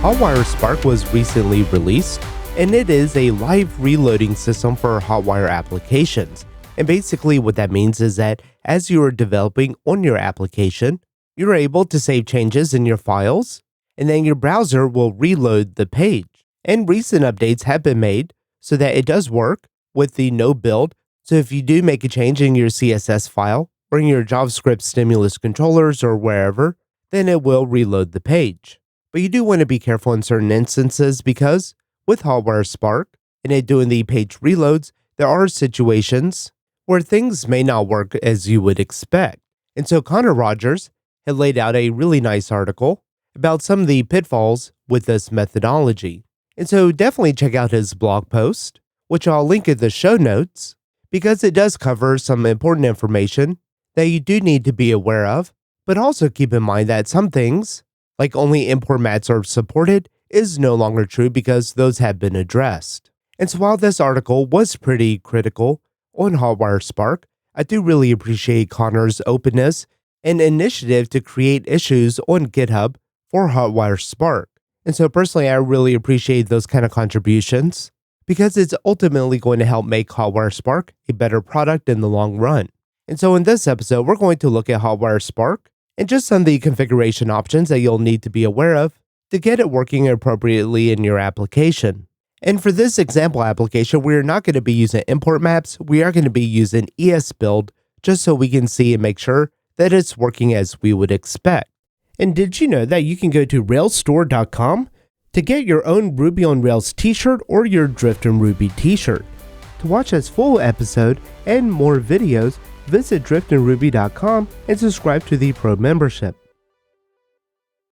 Hotwire Spark was recently released, and it is a live reloading system for Hotwire applications. And basically what that means is that as you are developing on your application, you're able to save changes in your files, and then your browser will reload the page. And recent updates have been made so that it does work with the no build. So if you do make a change in your CSS file or in your JavaScript stimulus controllers or wherever, then it will reload the page. But you do want to be careful in certain instances because with Hotwire Spark and it doing the page reloads, there are situations where things may not work as you would expect. And so Connor Rogers had laid out a really nice article about some of the pitfalls with this methodology. And so definitely check out his blog post, which I'll link in the show notes, because it does cover some important information that you do need to be aware of, but also keep in mind that some things, like only Importmaps are supported, is no longer true because those have been addressed. And so while this article was pretty critical on Hotwire Spark, I do really appreciate Connor's openness and initiative to create issues on GitHub for Hotwire Spark. And so personally, I really appreciate those kind of contributions because it's ultimately going to help make Hotwire Spark a better product in the long run. And so in this episode, we're going to look at Hotwire Spark and just some of the configuration options that you'll need to be aware of to get it working appropriately in your application. And for this example application, we're not going to be using Importmaps. We are going to be using Jsbundling just so we can see and make sure that it's working as we would expect. And did you know that you can go to railsstore.com to get your own Ruby on Rails t-shirt or your Drift and Ruby t-shirt? To watch this full episode and more videos, visit driftandruby.com and subscribe to the Pro membership.